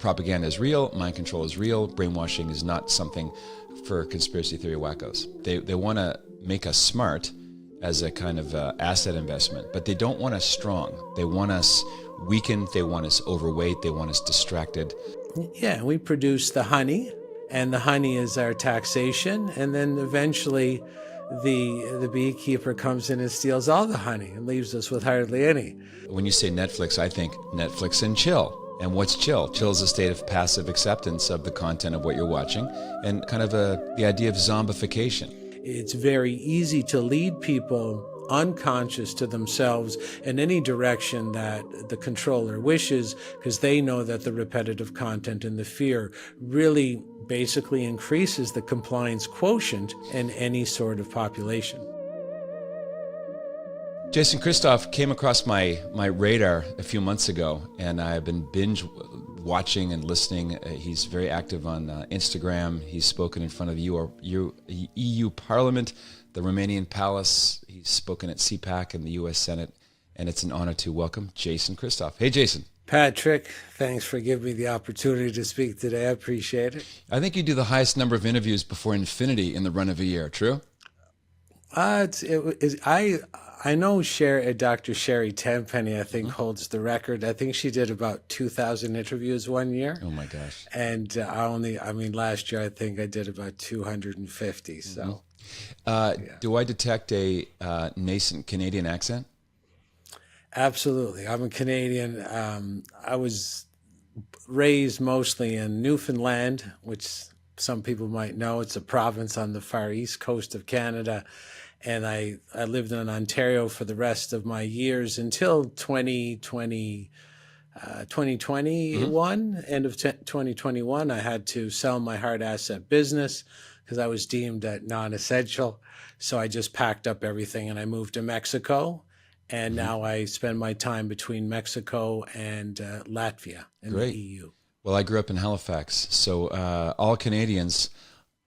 propaganda is real, mind control is real, brainwashing is not something for conspiracy theory wackos. They want to make us smart as a kind of asset investment, but they don't want us strong. They want us weakened, they want us overweight, they want us distracted. Yeah, we produce the honey, and the honey is our taxation, and then eventually the beekeeper comes in and steals all the honey and leaves us with hardly any. When you say Netflix, I think Netflix and chill. And what's chill? Chill is a state of passive acceptance of the content of what you're watching, and kind of the idea of zombification. It's very easy to lead people unconscious to themselves in any direction that the controller wishes, because they know that the repetitive content and the fear really basically increases the compliance quotient in any sort of population. Jason Kristoff came across my radar a few months ago, and I've been binge watching and listening. He's very active on Instagram. He's spoken in front of the EU Parliament, the Romanian Palace. He's spoken at CPAC and the US Senate, and it's an honor to welcome Jason Kristoff. Hey, Jason. Patrick, thanks for giving me the opportunity to speak today. I appreciate it. I think you do the highest number of interviews before infinity in the run of a year, true? I know Dr. Sherry Tenpenny, I think, holds the record. I think she did about 2,000 interviews one year. Oh, my gosh. And last year, I think I did about 250. So, Do I detect a nascent Canadian accent? Absolutely. I'm a Canadian. I was raised mostly in Newfoundland, which some people might know. It's a province on the far east coast of Canada. And I lived in Ontario for the rest of my years until 2021. End of 2021, I had to sell my hard asset business because I was deemed non-essential. So I just packed up everything and I moved to Mexico. And now I spend my time between Mexico and Latvia in the EU. Well, I grew up in Halifax. So all Canadians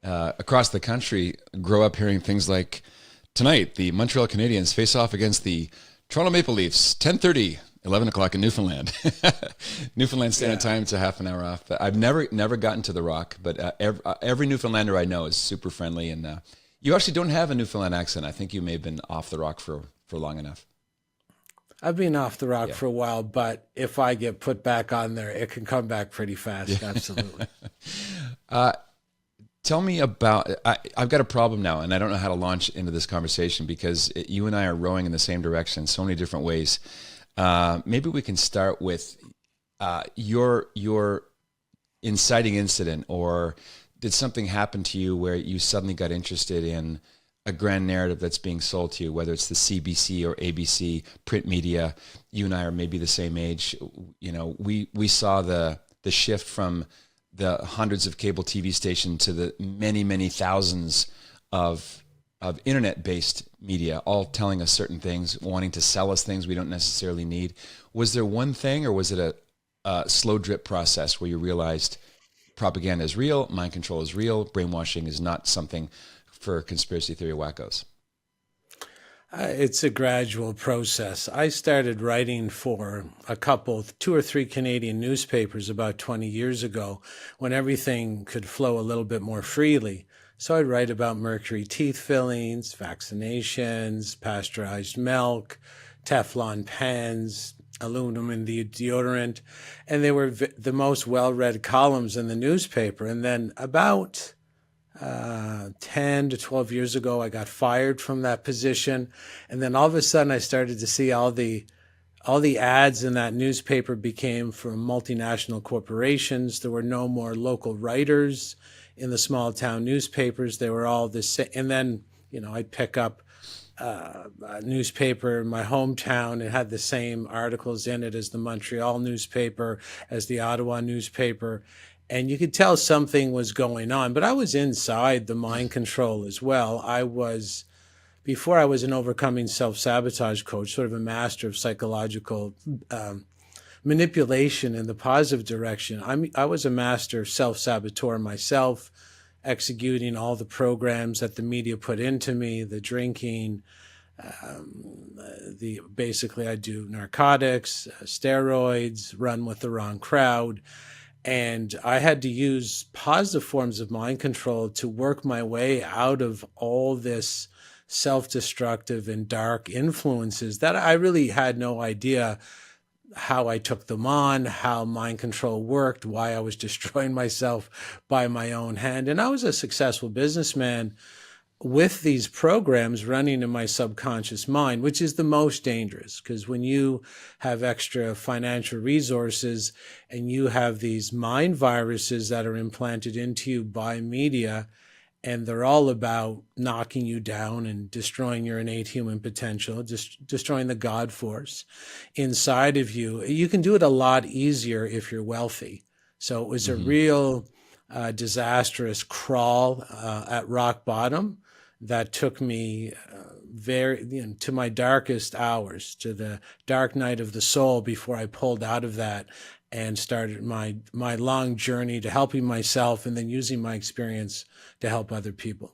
across the country grow up hearing things like, tonight, the Montreal Canadiens face off against the Toronto Maple Leafs, 10:30, 11 o'clock in Newfoundland. Newfoundland Standard Time, it's a half an hour off. But I've never gotten to the Rock, but every Newfoundlander I know is super friendly. And you actually don't have a Newfoundland accent. I think you may have been off the Rock for long enough. I've been off the Rock for a while, but if I get put back on there, it can come back pretty fast. Yeah. Absolutely. Tell me about, I've got a problem now, and I don't know how to launch into this conversation because you and I are rowing in the same direction in so many different ways. Maybe we can start with your inciting incident, or did something happen to you where you suddenly got interested in a grand narrative that's being sold to you, whether it's the CBC or ABC, print media. You and I are maybe the same age. You know, we saw the shift from the hundreds of cable TV stations to the many, many thousands of internet-based media, all telling us certain things, wanting to sell us things we don't necessarily need. Was there one thing, or was it a slow drip process where you realized propaganda is real, mind control is real, brainwashing is not something for conspiracy theory wackos? It's a gradual process. I started writing for two or three Canadian newspapers about 20 years ago when everything could flow a little bit more freely. So I'd write about mercury teeth fillings, vaccinations, pasteurized milk, Teflon pens, aluminum in the deodorant. And they were the most well-read columns in the newspaper. And then about 10 to 12 years ago, I got fired from that position. And then all of a sudden I started to see all the ads in that newspaper became from multinational corporations. There were no more local writers in the small town newspapers. They were all the same. And then, I'd pick up a newspaper in my hometown. It had the same articles in it as the Montreal newspaper, as the Ottawa newspaper. And you could tell something was going on, but I was inside the mind control as well. Before I was an overcoming self-sabotage coach, sort of a master of psychological manipulation in the positive direction. I was a master self-saboteur myself, executing all the programs that the media put into me, the drinking, basically I do narcotics, steroids, run with the wrong crowd. And I had to use positive forms of mind control to work my way out of all this self-destructive and dark influences that I really had no idea how I took them on, how mind control worked, why I was destroying myself by my own hand. And I was a successful businessman with these programs running in my subconscious mind, which is the most dangerous, because when you have extra financial resources and you have these mind viruses that are implanted into you by media, and they're all about knocking you down and destroying your innate human potential, just destroying the God force inside of you. You can do it a lot easier if you're wealthy. So it was a real disastrous crawl at rock bottom that took me to my darkest hours, to the dark night of the soul, before I pulled out of that and started my long journey to helping myself and then using my experience to help other people.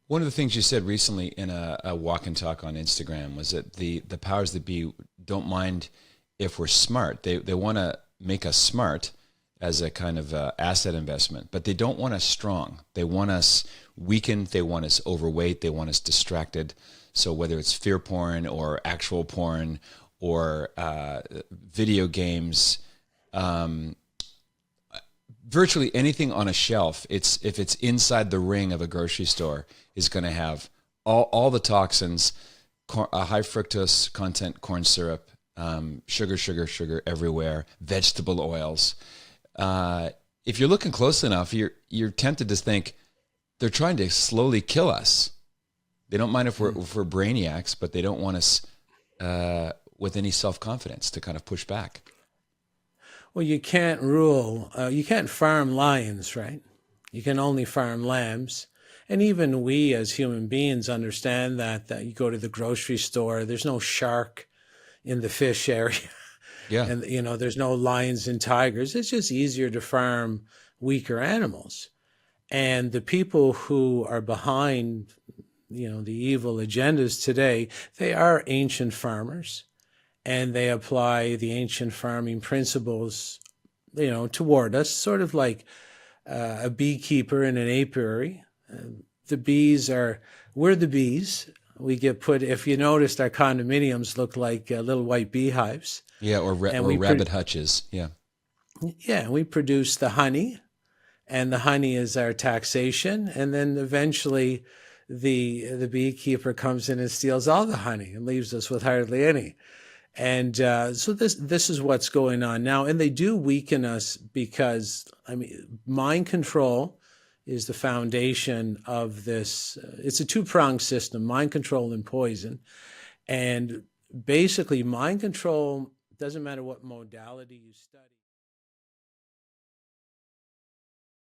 One of the things you said recently in a walk and talk on Instagram was that the powers that be don't mind if we're smart. They want to make us smart as a kind of asset investment, but they don't want us strong. They want us weakened. They want us overweight. They want us distracted. So whether it's fear porn or actual porn or video games, virtually anything on a shelf, if it's inside the ring of a grocery store, is going to have all the toxins, high fructose content corn syrup, sugar everywhere, vegetable oils. If you're looking close enough, you're tempted to think they're trying to slowly kill us. They don't mind if we're brainiacs, but they don't want us with any self-confidence to kind of push back. Well, you can't farm lions, right? You can only farm lambs. And even we as human beings understand that you go to the grocery store, there's no shark in the fish area. Yeah. And, there's no lions and tigers. It's just easier to farm weaker animals. And the people who are behind, the evil agendas today, they are ancient farmers, and they apply the ancient farming principles, toward us, sort of like a beekeeper in an apiary. We're the bees. We get put, if you noticed, our condominiums look like little white beehives. Yeah, or rabbit hutches. Yeah. Yeah, we produce the honey, and the honey is our taxation. And then eventually the beekeeper comes in and steals all the honey and leaves us with hardly any. And so this is what's going on now. And they do weaken us because, mind control is the foundation of this. It's a two-pronged system, mind control and poison. And basically, mind control, doesn't matter what modality you study.